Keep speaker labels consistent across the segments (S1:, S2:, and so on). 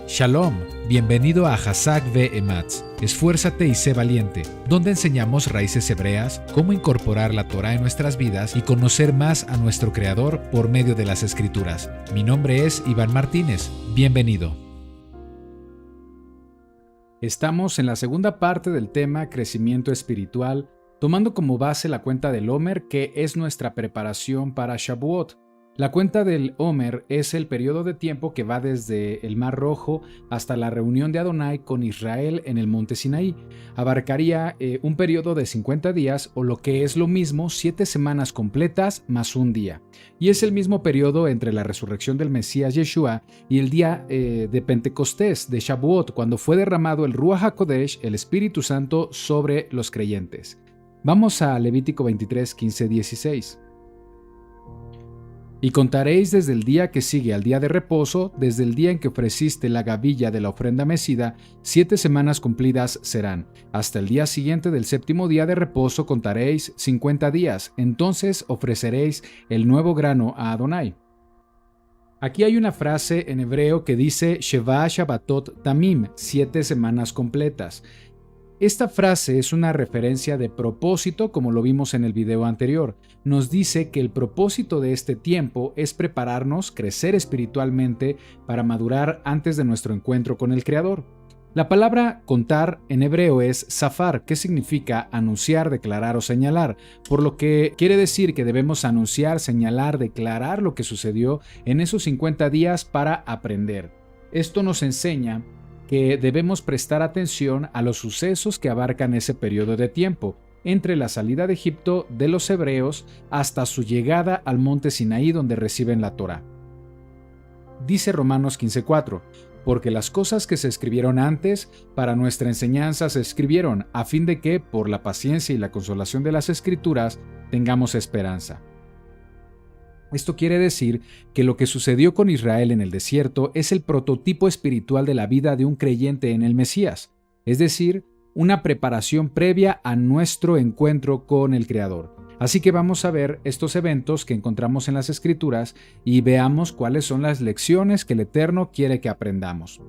S1: Shalom, bienvenido a Hazak Ve Ematz, Esfuérzate y sé valiente, donde enseñamos raíces hebreas, cómo incorporar la Torah en nuestras vidas y conocer más a nuestro Creador por medio de las Escrituras. Mi nombre es Iván Martínez, bienvenido.
S2: Estamos en la segunda parte del tema crecimiento espiritual, tomando como base la cuenta del Omer, que es nuestra preparación para Shavuot. La cuenta del Omer es el periodo de tiempo que va desde el Mar Rojo hasta la reunión de Adonai con Israel en el monte Sinaí. Abarcaría un periodo de 50 días o lo que es lo mismo 7 semanas completas más un día. Y es el mismo periodo entre la resurrección del Mesías Yeshua y el día de Pentecostés, de Shavuot, cuando fue derramado el Ruach HaKodesh, el Espíritu Santo, sobre los creyentes. Vamos a Levítico 23, 15, 16. Y contaréis desde el día que sigue al día de reposo, desde el día en que ofreciste la gavilla de la ofrenda mecida, 7 semanas cumplidas serán. Hasta el día siguiente del séptimo día de reposo contaréis 50 días, entonces ofreceréis el nuevo grano a Adonai. Aquí hay una frase en hebreo que dice Sheva Shabbatot Tamim, 7 semanas completas. Esta frase es una referencia de propósito, como lo vimos en el video anterior. Nos dice que el propósito de este tiempo es prepararnos, crecer espiritualmente para madurar antes de nuestro encuentro con el Creador. La palabra contar en hebreo es safar, que significa anunciar, declarar o señalar, por lo que quiere decir que debemos anunciar, señalar, declarar lo que sucedió en esos 50 días para aprender. Esto nos enseña que debemos prestar atención a los sucesos que abarcan ese periodo de tiempo, entre la salida de Egipto de los hebreos hasta su llegada al monte Sinaí donde reciben la Torá. Dice Romanos 15:4, porque las cosas que se escribieron antes para nuestra enseñanza se escribieron a fin de que, por la paciencia y la consolación de las Escrituras, tengamos esperanza. Esto quiere decir que lo que sucedió con Israel en el desierto es el prototipo espiritual de la vida de un creyente en el Mesías, es decir, una preparación previa a nuestro encuentro con el Creador. Así que vamos a ver estos eventos que encontramos en las Escrituras y veamos cuáles son las lecciones que el Eterno quiere que aprendamos.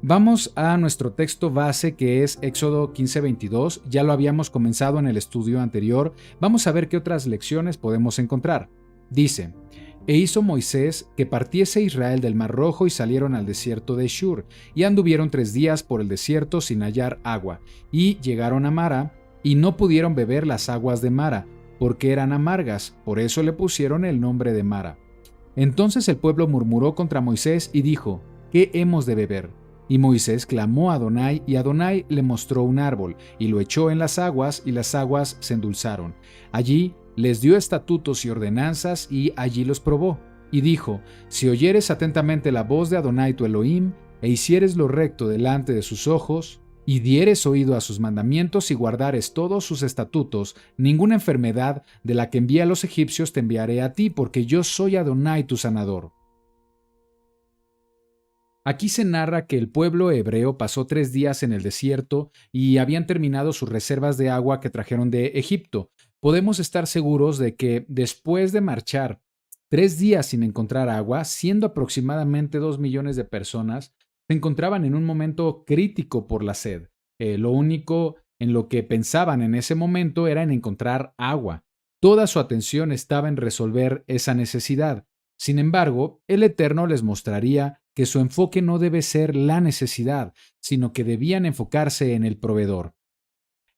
S2: Vamos a nuestro texto base, que es Éxodo 15:22. Ya lo habíamos comenzado en el estudio anterior. Vamos a ver qué otras lecciones podemos encontrar. Dice, e hizo Moisés que partiese Israel del Mar Rojo y salieron al desierto de Shur, y anduvieron 3 días por el desierto sin hallar agua, y llegaron a Mara, y no pudieron beber las aguas de Mara, porque eran amargas, por eso le pusieron el nombre de Mara. Entonces el pueblo murmuró contra Moisés y dijo, ¿qué hemos de beber? Y Moisés clamó a Adonai, y Adonai le mostró un árbol, y lo echó en las aguas, y las aguas se endulzaron. Allí les dio estatutos y ordenanzas, y allí los probó. Y dijo, si oyeres atentamente la voz de Adonai tu Elohim, e hicieres lo recto delante de sus ojos, y dieres oído a sus mandamientos y guardares todos sus estatutos, ninguna enfermedad de la que envié a los egipcios te enviaré a ti, porque yo soy Adonai tu sanador. Aquí se narra que el pueblo hebreo pasó 3 días en el desierto y habían terminado sus reservas de agua que trajeron de Egipto. Podemos estar seguros de que después de marchar 3 días sin encontrar agua, siendo aproximadamente 2 millones de personas, se encontraban en un momento crítico por la sed. Lo único en lo que pensaban en ese momento era en encontrar agua. Toda su atención estaba en resolver esa necesidad. Sin embargo, el Eterno les mostraría que su enfoque no debe ser la necesidad, sino que debían enfocarse en el proveedor.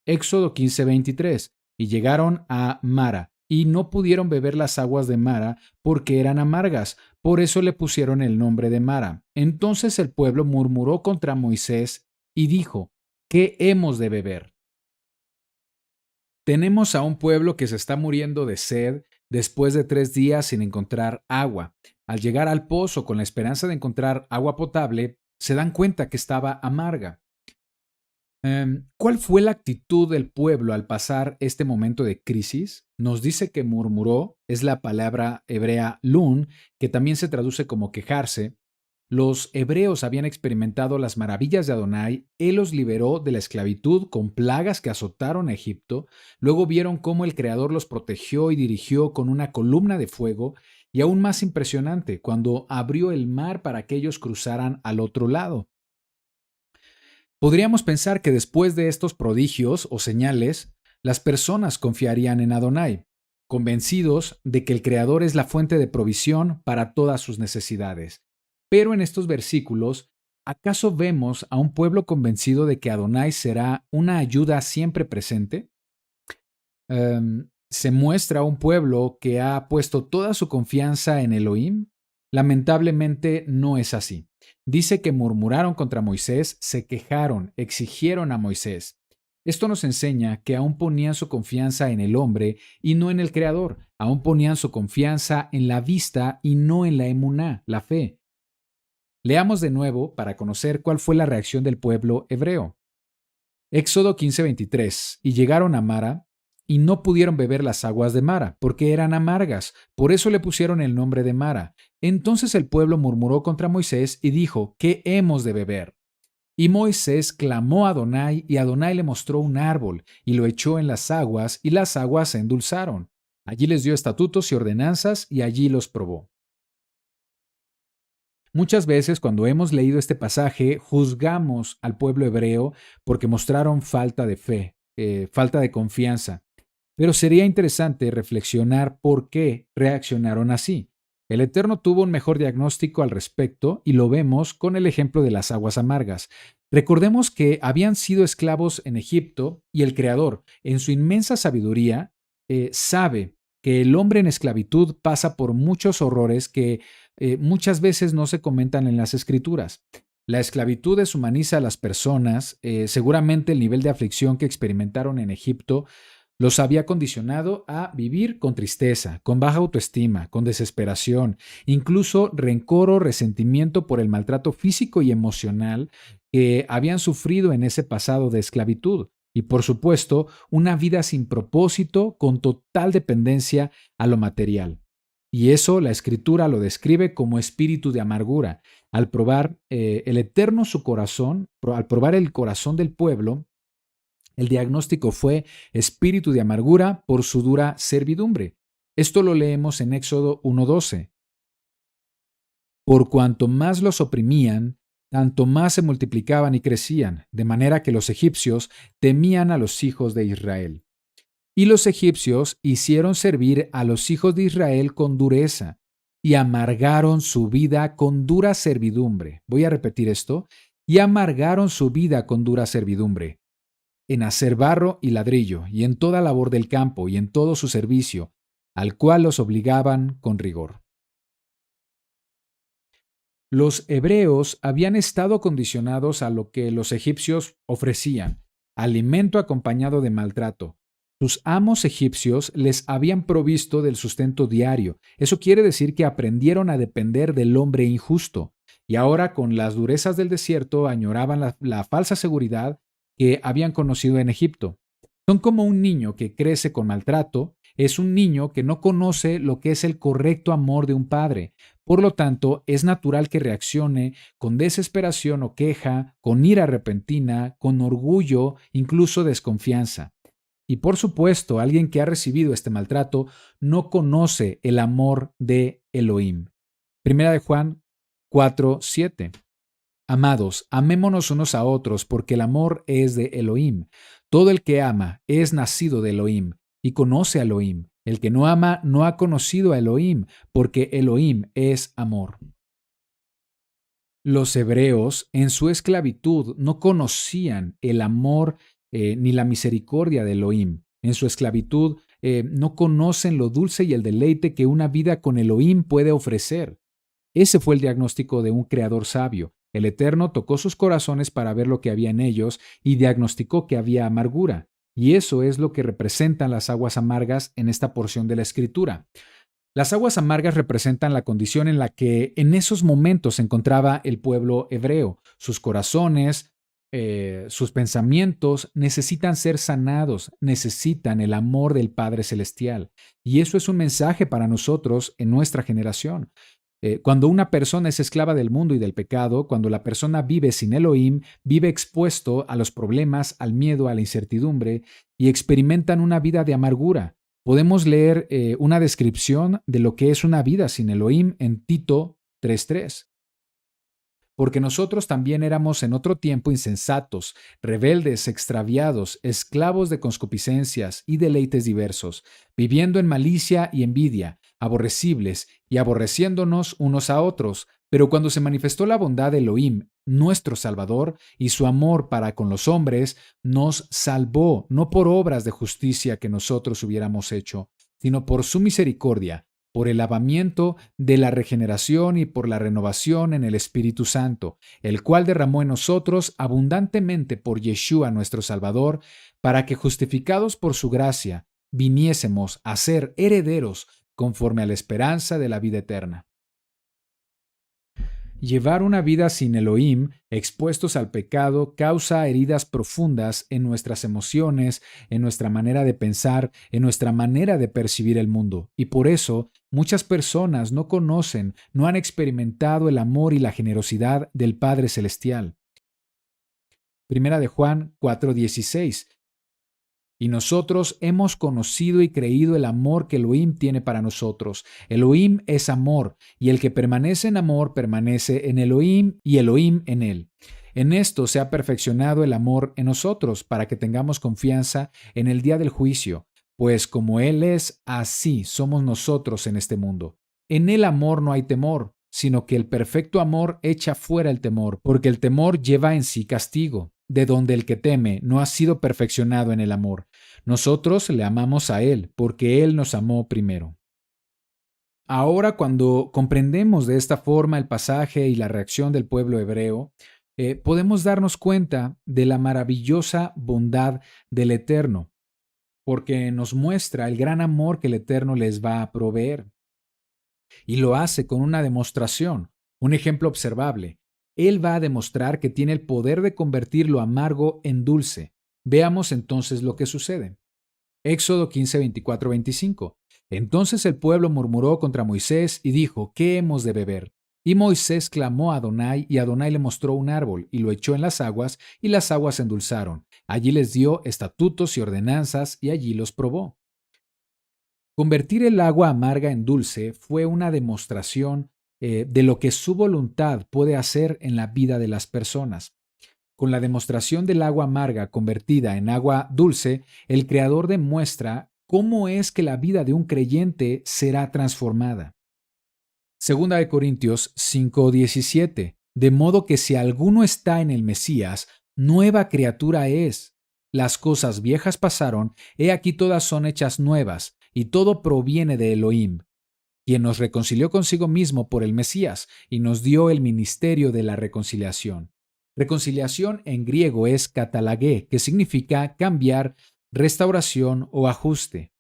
S2: Éxodo 15:23. Y llegaron a Mara, y no pudieron beber las aguas de Mara porque eran amargas, por eso le pusieron el nombre de Mara. Entonces el pueblo murmuró contra Moisés y dijo, ¿qué hemos de beber? Tenemos a un pueblo que se está muriendo de sed después de 3 días sin encontrar agua. Al llegar al pozo con la esperanza de encontrar agua potable, se dan cuenta que estaba amarga. ¿Cuál fue la actitud del pueblo al pasar este momento de crisis? Nos dice que murmuró, es la palabra hebrea lun, que también se traduce como quejarse. Los hebreos habían experimentado las maravillas de Adonai, él los liberó de la esclavitud con plagas que azotaron a Egipto, luego vieron cómo el Creador los protegió y dirigió con una columna de fuego, y aún más impresionante, cuando abrió el mar para que ellos cruzaran al otro lado. Podríamos pensar que después de estos prodigios o señales, las personas confiarían en Adonai, convencidos de que el Creador es la fuente de provisión para todas sus necesidades. Pero en estos versículos, ¿acaso vemos a un pueblo convencido de que Adonai será una ayuda siempre presente? ¿Se muestra un pueblo que ha puesto toda su confianza en Elohim? Lamentablemente no es así. Dice que murmuraron contra Moisés, se quejaron, exigieron a Moisés. Esto nos enseña que aún ponían su confianza en el hombre y no en el Creador. Aún ponían su confianza en la vista y no en la emuná, la fe. Leamos de nuevo para conocer cuál fue la reacción del pueblo hebreo. Éxodo 15:23. Y llegaron a Mara y no pudieron beber las aguas de Mara, porque eran amargas. Por eso le pusieron el nombre de Mara. Entonces el pueblo murmuró contra Moisés y dijo: ¿Qué hemos de beber? Y Moisés clamó a Adonai, y Adonai le mostró un árbol, y lo echó en las aguas, y las aguas se endulzaron. Allí les dio estatutos y ordenanzas, y allí los probó. Muchas veces cuando hemos leído este pasaje, juzgamos al pueblo hebreo porque mostraron falta de fe, falta de confianza. Pero sería interesante reflexionar por qué reaccionaron así. El Eterno tuvo un mejor diagnóstico al respecto y lo vemos con el ejemplo de las aguas amargas. Recordemos que habían sido esclavos en Egipto y el Creador, en su inmensa sabiduría, sabe que el hombre en esclavitud pasa por muchos horrores que muchas veces no se comentan en las Escrituras. La esclavitud deshumaniza a las personas, seguramente el nivel de aflicción que experimentaron en Egipto los había condicionado a vivir con tristeza, con baja autoestima, con desesperación, incluso rencor o resentimiento por el maltrato físico y emocional que habían sufrido en ese pasado de esclavitud. Y por supuesto, una vida sin propósito, con total dependencia a lo material. Y eso la Escritura lo describe como espíritu de amargura. Al probar el Eterno su corazón, al probar el corazón del pueblo, el diagnóstico fue espíritu de amargura por su dura servidumbre. Esto lo leemos en Éxodo 1:12. Por cuanto más los oprimían, tanto más se multiplicaban y crecían, de manera que los egipcios temían a los hijos de Israel. Y los egipcios hicieron servir a los hijos de Israel con dureza, y amargaron su vida con dura servidumbre. Voy a repetir esto. Y amargaron su vida con dura servidumbre, en hacer barro y ladrillo, y en toda labor del campo, y en todo su servicio, al cual los obligaban con rigor. Los hebreos habían estado condicionados a lo que los egipcios ofrecían, alimento acompañado de maltrato. Sus amos egipcios les habían provisto del sustento diario. Eso quiere decir que aprendieron a depender del hombre injusto, y ahora con las durezas del desierto añoraban la falsa seguridad que habían conocido en Egipto. Son como un niño que crece con maltrato, es un niño que no conoce lo que es el correcto amor de un padre. Por lo tanto, es natural que reaccione con desesperación o queja, con ira repentina, con orgullo, incluso desconfianza. Y por supuesto, alguien que ha recibido este maltrato no conoce el amor de Elohim. Primera de Juan 4:7. Amados, amémonos unos a otros, porque el amor es de Elohim. Todo el que ama es nacido de Elohim y conoce a Elohim. El que no ama no ha conocido a Elohim, porque Elohim es amor. Los hebreos en su esclavitud no conocían el amor ni la misericordia de Elohim. En su esclavitud no conocen lo dulce y el deleite que una vida con Elohim puede ofrecer. Ese fue el diagnóstico de un creador sabio. El Eterno tocó sus corazones para ver lo que había en ellos y diagnosticó que había amargura. Y eso es lo que representan las aguas amargas en esta porción de la Escritura. Las aguas amargas representan la condición en la que en esos momentos se encontraba el pueblo hebreo. Sus corazones, sus pensamientos necesitan ser sanados, necesitan el amor del Padre Celestial. Y eso es un mensaje para nosotros en nuestra generación. Cuando una persona es esclava del mundo y del pecado, cuando la persona vive sin Elohim, vive expuesto a los problemas, al miedo, a la incertidumbre y experimentan una vida de amargura. Podemos leer una descripción de lo que es una vida sin Elohim en Tito 3:3. Porque nosotros también éramos en otro tiempo insensatos, rebeldes, extraviados, esclavos de concupiscencias y deleites diversos, viviendo en malicia y envidia, aborrecibles y aborreciéndonos unos a otros. Pero cuando se manifestó la bondad de Elohim, nuestro Salvador, y su amor para con los hombres, nos salvó, no por obras de justicia que nosotros hubiéramos hecho, sino por su misericordia, por el lavamiento de la regeneración y por la renovación en el Espíritu Santo, el cual derramó en nosotros abundantemente por Yeshua nuestro Salvador, para que justificados por su gracia, viniésemos a ser herederos conforme a la esperanza de la vida eterna. Llevar una vida sin Elohim, expuestos al pecado, causa heridas profundas en nuestras emociones, en nuestra manera de pensar, en nuestra manera de percibir el mundo. Y por eso, muchas personas no conocen, no han experimentado el amor y la generosidad del Padre Celestial. Primera de Juan 4:16. Y nosotros hemos conocido y creído el amor que Elohim tiene para nosotros. Elohim es amor, y el que permanece en amor permanece en Elohim y Elohim en él. En esto se ha perfeccionado el amor en nosotros, para que tengamos confianza en el día del juicio, pues como Él es, así somos nosotros en este mundo. En el amor no hay temor, sino que el perfecto amor echa fuera el temor, porque el temor lleva en sí castigo, de donde el que teme no ha sido perfeccionado en el amor. Nosotros le amamos a Él, porque Él nos amó primero. Ahora, cuando comprendemos de esta forma el pasaje y la reacción del pueblo hebreo, podemos darnos cuenta de la maravillosa bondad del Eterno, porque nos muestra el gran amor que el Eterno les va a proveer. Y lo hace con una demostración, un ejemplo observable. Él va a demostrar que tiene el poder de convertir lo amargo en dulce. Veamos entonces lo que sucede. Éxodo 15, 24, 25. Entonces el pueblo murmuró contra Moisés y dijo: ¿Qué hemos de beber? Y Moisés clamó a Adonai, y Adonai le mostró un árbol, y lo echó en las aguas, y las aguas se endulzaron. Allí les dio estatutos y ordenanzas, y allí los probó. Convertir el agua amarga en dulce fue una demostración de lo que su voluntad puede hacer en la vida de las personas. Con la demostración del agua amarga convertida en agua dulce, el Creador demuestra cómo es que la vida de un creyente será transformada. Segunda de Corintios 5:17. De modo que si alguno está en el Mesías, nueva criatura es. Las cosas viejas pasaron, he aquí todas son hechas nuevas, y todo proviene de Elohim, quien nos reconcilió consigo mismo por el Mesías y nos dio el ministerio de la reconciliación. Reconciliación en griego es katalagé, que significa cambiar, restauración o ajuste.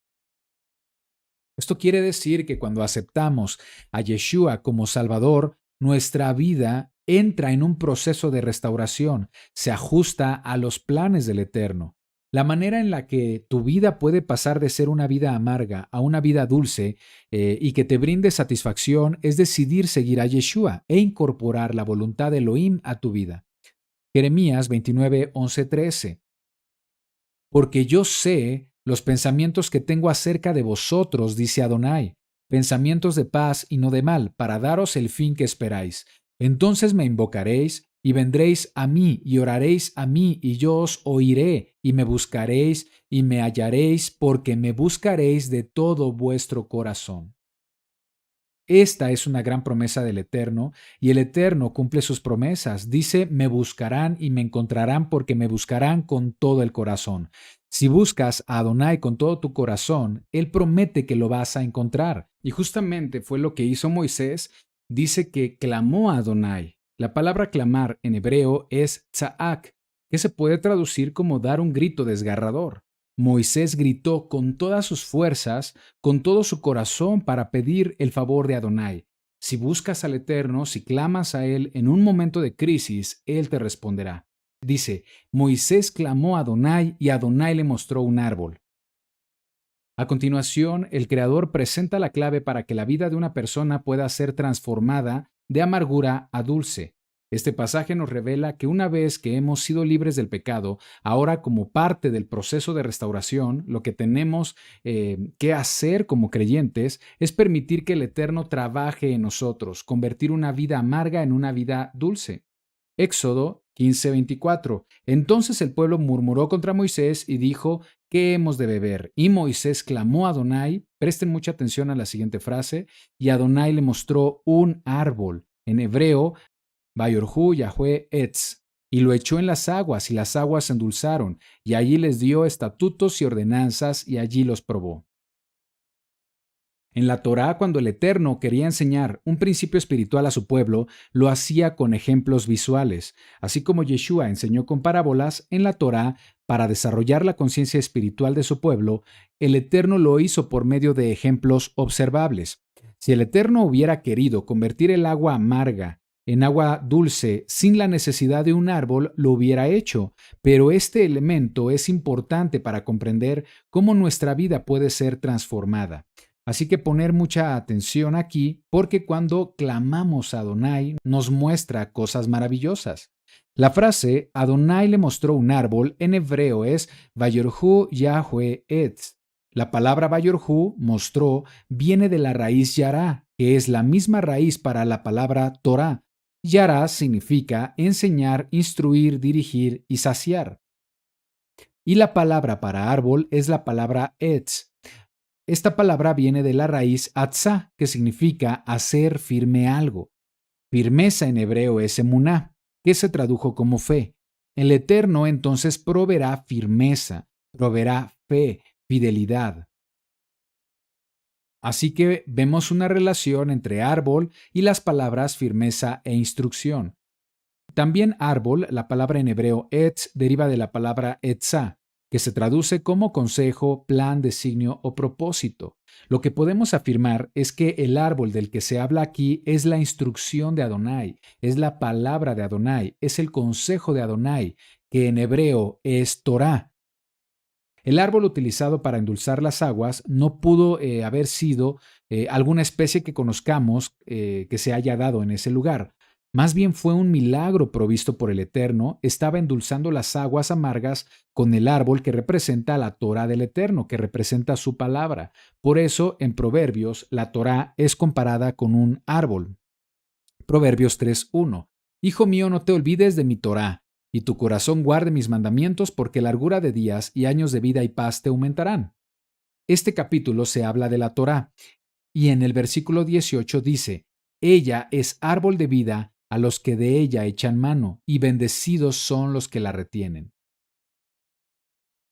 S2: Esto quiere decir que cuando aceptamos a Yeshua como Salvador, nuestra vida entra en un proceso de restauración, se ajusta a los planes del Eterno. La manera en la que tu vida puede pasar de ser una vida amarga a una vida dulce y que te brinde satisfacción es decidir seguir a Yeshua e incorporar la voluntad de Elohim a tu vida. Jeremías 29, 11, 13. Porque yo sé los pensamientos que tengo acerca de vosotros, dice Adonai, pensamientos de paz y no de mal, para daros el fin que esperáis. Entonces me invocaréis y vendréis a mí y oraréis a mí y yo os oiré y me buscaréis y me hallaréis porque me buscaréis de todo vuestro corazón. Esta es una gran promesa del Eterno, y el Eterno cumple sus promesas. Dice: me buscarán y me encontrarán porque me buscarán con todo el corazón. Si buscas a Adonai con todo tu corazón, Él promete que lo vas a encontrar. Y justamente fue lo que hizo Moisés. Dice que clamó a Adonai. La palabra clamar en hebreo es tzaak, que se puede traducir como dar un grito desgarrador. Moisés gritó con todas sus fuerzas, con todo su corazón para pedir el favor de Adonai. Si buscas al Eterno, si clamas a Él en un momento de crisis, Él te responderá. Dice: Moisés clamó a Adonai y Adonai le mostró un árbol. A continuación, el Creador presenta la clave para que la vida de una persona pueda ser transformada de amargura a dulce. Este pasaje nos revela que una vez que hemos sido libres del pecado, ahora como parte del proceso de restauración, lo que tenemos que hacer como creyentes es permitir que el Eterno trabaje en nosotros, convertir una vida amarga en una vida dulce. Éxodo 15:24. Entonces el pueblo murmuró contra Moisés y dijo: ¿Qué hemos de beber? Y Moisés clamó a Adonai. Presten mucha atención a la siguiente frase. Y Adonai le mostró un árbol. En hebreo, Bayorhu Yahweh Etz. Y lo echó en las aguas, y las aguas se endulzaron. Y allí les dio estatutos y ordenanzas, y allí los probó. En la Torá, cuando el Eterno quería enseñar un principio espiritual a su pueblo, lo hacía con ejemplos visuales. Así como Yeshua enseñó con parábolas, en la Torá, para desarrollar la conciencia espiritual de su pueblo, el Eterno lo hizo por medio de ejemplos observables. Si el Eterno hubiera querido convertir el agua amarga en agua dulce sin la necesidad de un árbol, lo hubiera hecho, pero este elemento es importante para comprender cómo nuestra vida puede ser transformada. Así que poner mucha atención aquí, porque cuando clamamos a Adonai nos muestra cosas maravillosas. La frase Adonai le mostró un árbol en hebreo es Vayorhu Yahweh Etz. La palabra Vayorhu, mostró, viene de la raíz Yará, que es la misma raíz para la palabra Torah. Yará significa enseñar, instruir, dirigir y saciar. Y la palabra para árbol es la palabra Etz. Esta palabra viene de la raíz atzá, que significa hacer firme algo. Firmeza en hebreo es emuná, que se tradujo como fe. El Eterno entonces proveerá firmeza, proveerá fe, fidelidad. Así que vemos una relación entre árbol y las palabras firmeza e instrucción. También árbol, la palabra en hebreo etz, deriva de la palabra etzá, que se traduce como consejo, plan, designio o propósito. Lo que podemos afirmar es que el árbol del que se habla aquí es la instrucción de Adonai, es la palabra de Adonai, es el consejo de Adonai, que en hebreo es Torah. El árbol utilizado para endulzar las aguas no pudo haber sido alguna especie que conozcamos que se haya dado en ese lugar. Más bien fue un milagro provisto por el Eterno. Estaba endulzando las aguas amargas con el árbol que representa la Torá del Eterno, que representa su palabra. Por eso, en Proverbios, la Torá es comparada con un árbol. Proverbios 3:1. Hijo mío, no te olvides de mi Torá, y tu corazón guarde mis mandamientos, porque largura de días y años de vida y paz te aumentarán. Este capítulo se habla de la Torá, y en el versículo 18 dice: ella es árbol de vida a los que de ella echan mano, y bendecidos son los que la retienen.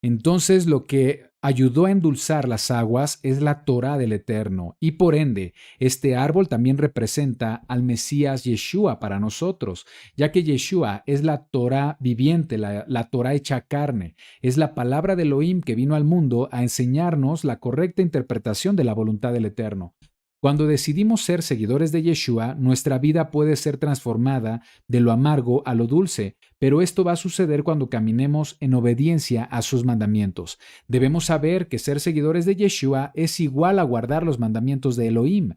S2: Entonces lo que ayudó a endulzar las aguas es la Torá del Eterno, y por ende, este árbol también representa al Mesías Yeshua para nosotros, ya que Yeshua es la Torá viviente, la Torá hecha carne, es la palabra de Elohim que vino al mundo a enseñarnos la correcta interpretación de la voluntad del Eterno. Cuando decidimos ser seguidores de Yeshua, nuestra vida puede ser transformada de lo amargo a lo dulce, pero esto va a suceder cuando caminemos en obediencia a sus mandamientos. Debemos saber que ser seguidores de Yeshua es igual a guardar los mandamientos de Elohim.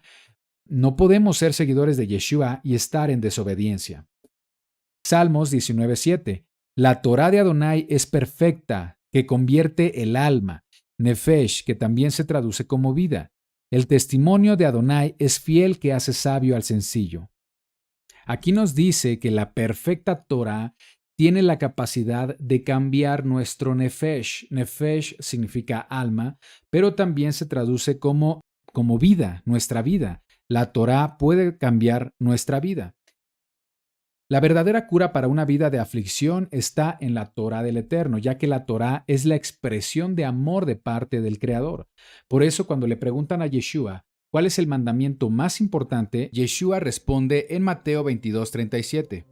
S2: No podemos ser seguidores de Yeshua y estar en desobediencia. Salmos 19:7. La Torá de Adonai es perfecta, que convierte el alma. Nefesh, que también se traduce como vida. El testimonio de Adonai es fiel, que hace sabio al sencillo. Aquí nos dice que la perfecta Torah tiene la capacidad de cambiar nuestro nefesh. Nefesh significa alma, pero también se traduce como vida, nuestra vida. La Torah puede cambiar nuestra vida. La verdadera cura para una vida de aflicción está en la Torá del Eterno, ya que la Torá es la expresión de amor de parte del Creador. Por eso, cuando le preguntan a Yeshua cuál es el mandamiento más importante, Yeshua responde en Mateo 22:37.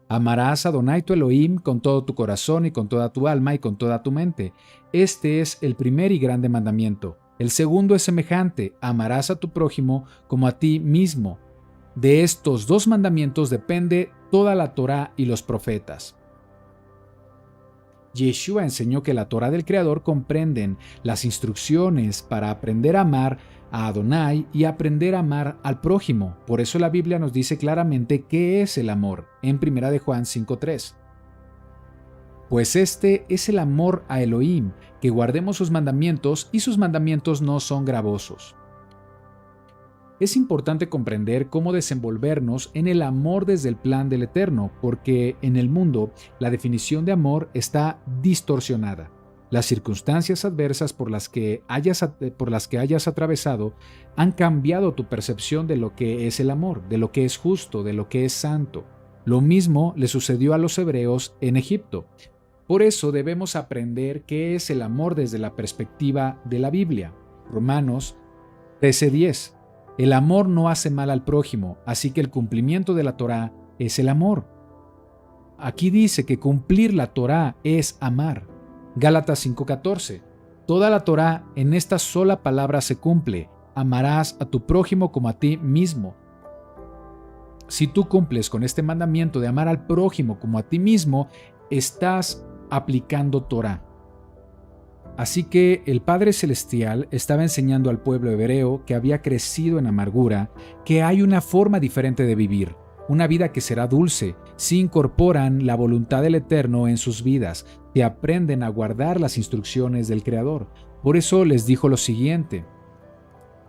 S2: Amarás a Adonai tu Elohim con todo tu corazón y con toda tu alma y con toda tu mente. Este es el primer y grande mandamiento. El segundo es semejante: amarás a tu prójimo como a ti mismo. De estos dos mandamientos depende toda la Torá y los profetas. Yeshua enseñó que la Torá del Creador comprenden las instrucciones para aprender a amar a Adonai y aprender a amar al prójimo. Por eso la Biblia nos dice claramente qué es el amor, en 1 de Juan 5:3. Pues este es el amor a Elohim, que guardemos sus mandamientos, y sus mandamientos no son gravosos. Es importante comprender cómo desenvolvernos en el amor desde el plan del Eterno, porque en el mundo la definición de amor está distorsionada. Las circunstancias adversas por las que hayas atravesado han cambiado tu percepción de lo que es el amor, de lo que es justo, de lo que es santo. Lo mismo le sucedió a los hebreos en Egipto. Por eso debemos aprender qué es el amor desde la perspectiva de la Biblia. Romanos 13:10. El amor no hace mal al prójimo, así que el cumplimiento de la Torá es el amor. Aquí dice que cumplir la Torá es amar. Gálatas 5:14. Toda la Torá en esta sola palabra se cumple: amarás a tu prójimo como a ti mismo. Si tú cumples con este mandamiento de amar al prójimo como a ti mismo, estás aplicando Torá. Así que el Padre Celestial estaba enseñando al pueblo hebreo que había crecido en amargura que hay una forma diferente de vivir, una vida que será dulce, si incorporan la voluntad del Eterno en sus vidas, si aprenden a guardar las instrucciones del Creador. Por eso les dijo lo siguiente.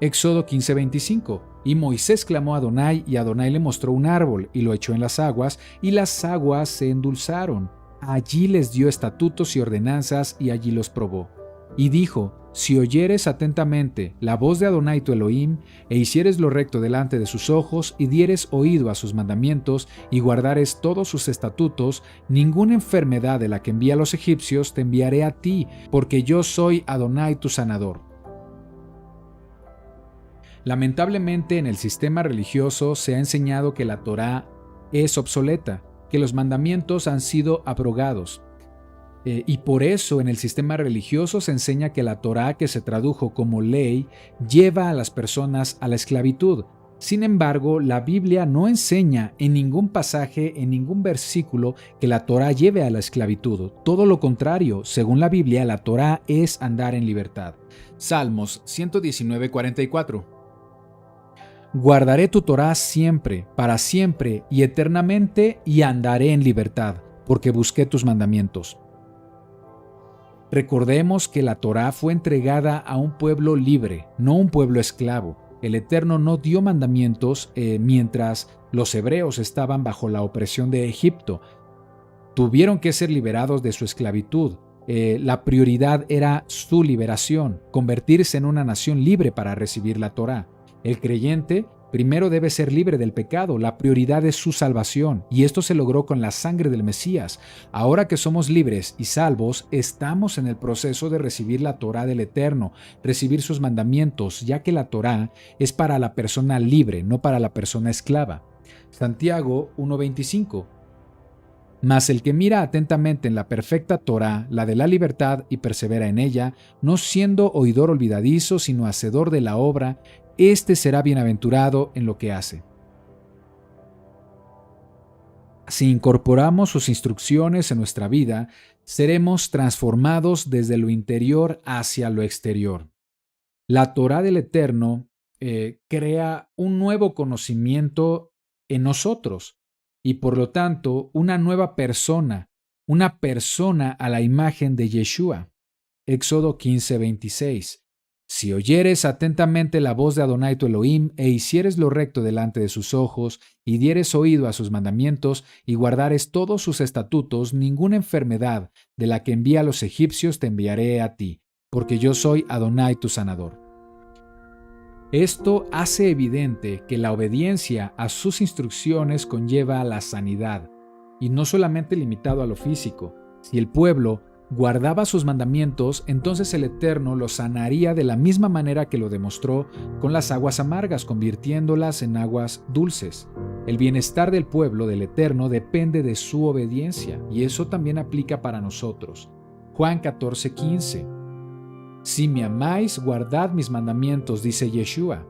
S2: Éxodo 15:25. Y Moisés clamó a Adonai, y Adonai le mostró un árbol, y lo echó en las aguas, y las aguas se endulzaron. Allí les dio estatutos y ordenanzas, y allí los probó. Y dijo: si oyeres atentamente la voz de Adonai tu Elohim, e hicieres lo recto delante de sus ojos, y dieres oído a sus mandamientos, y guardares todos sus estatutos, ninguna enfermedad de la que envía a los egipcios te enviaré a ti, porque yo soy Adonai tu sanador. Lamentablemente, en el sistema religioso se ha enseñado que la Torá es obsoleta, que los mandamientos han sido abrogados. Y por eso en el sistema religioso se enseña que la Torá, que se tradujo como ley, lleva a las personas a la esclavitud. Sin embargo, la Biblia no enseña en ningún pasaje, en ningún versículo, que la Torá lleve a la esclavitud. Todo lo contrario, según la Biblia, la Torá es andar en libertad. Salmos 119:44. Guardaré tu Torá siempre, para siempre y eternamente, y andaré en libertad, porque busqué tus mandamientos. Recordemos que la Torá fue entregada a un pueblo libre, no un pueblo esclavo. El Eterno no dio mandamientos mientras los hebreos estaban bajo la opresión de Egipto. Tuvieron que ser liberados de su esclavitud. La prioridad era su liberación, convertirse en una nación libre para recibir la Torá. El creyente primero debe ser libre del pecado, la prioridad es su salvación, y esto se logró con la sangre del Mesías. Ahora que somos libres y salvos, estamos en el proceso de recibir la Torá del Eterno, recibir sus mandamientos, ya que la Torá es para la persona libre, no para la persona esclava. Santiago 1:25. Mas el que mira atentamente en la perfecta Torá, la de la libertad, y persevera en ella, no siendo oidor olvidadizo, sino hacedor de la obra, éste será bienaventurado en lo que hace. Si incorporamos sus instrucciones en nuestra vida, seremos transformados desde lo interior hacia lo exterior. La Torá del Eterno crea un nuevo conocimiento en nosotros y por lo tanto una nueva persona, una persona a la imagen de Yeshua. Éxodo 15:26. Si oyeres atentamente la voz de Adonai tu Elohim, e hicieres lo recto delante de sus ojos, y dieres oído a sus mandamientos, y guardares todos sus estatutos, ninguna enfermedad de la que envía a los egipcios te enviaré a ti, porque yo soy Adonai tu sanador. Esto hace evidente que la obediencia a sus instrucciones conlleva la sanidad, y no solamente limitado a lo físico. Si el pueblo guardaba sus mandamientos, entonces el Eterno los sanaría de la misma manera que lo demostró con las aguas amargas, convirtiéndolas en aguas dulces. El bienestar del pueblo del Eterno depende de su obediencia, y eso también aplica para nosotros. Juan 14:15. Si me amáis, guardad mis mandamientos, dice Yeshua.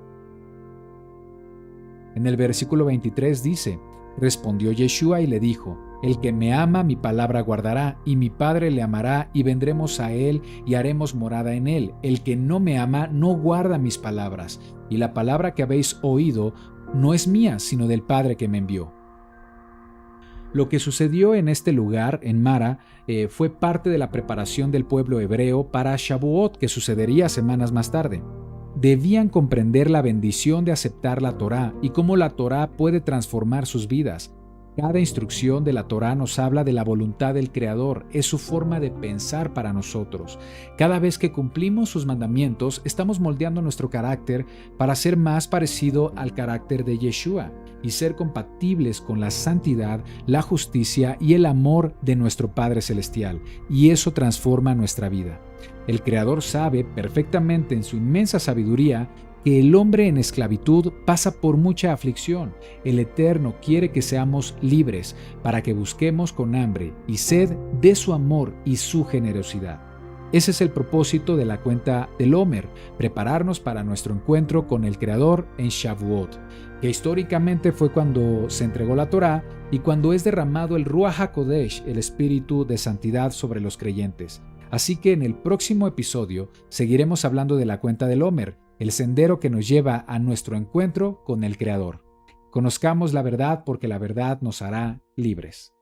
S2: En el versículo 23 dice: respondió Yeshua y le dijo: El que me ama, mi palabra guardará, y mi Padre le amará, y vendremos a él, y haremos morada en él. El que no me ama, no guarda mis palabras, y la palabra que habéis oído no es mía, sino del Padre que me envió. Lo que sucedió en este lugar, en Mara, fue parte de la preparación del pueblo hebreo para Shavuot, que sucedería semanas más tarde. Debían comprender la bendición de aceptar la Torá y cómo la Torá puede transformar sus vidas. Cada instrucción de la Torá nos habla de la voluntad del Creador, es su forma de pensar para nosotros. Cada vez que cumplimos sus mandamientos, estamos moldeando nuestro carácter para ser más parecido al carácter de Yeshua y ser compatibles con la santidad, la justicia y el amor de nuestro Padre Celestial, y eso transforma nuestra vida. El Creador sabe perfectamente en su inmensa sabiduría que el hombre en esclavitud pasa por mucha aflicción. El Eterno quiere que seamos libres para que busquemos con hambre y sed de su amor y su generosidad. Ese es el propósito de la cuenta del Omer, prepararnos para nuestro encuentro con el Creador en Shavuot, que históricamente fue cuando se entregó la Torá y cuando es derramado el Ruach HaKodesh, el Espíritu de Santidad sobre los creyentes. Así que en el próximo episodio seguiremos hablando de la cuenta del Omer, el sendero que nos lleva a nuestro encuentro con el Creador. Conozcamos la verdad porque la verdad nos hará libres.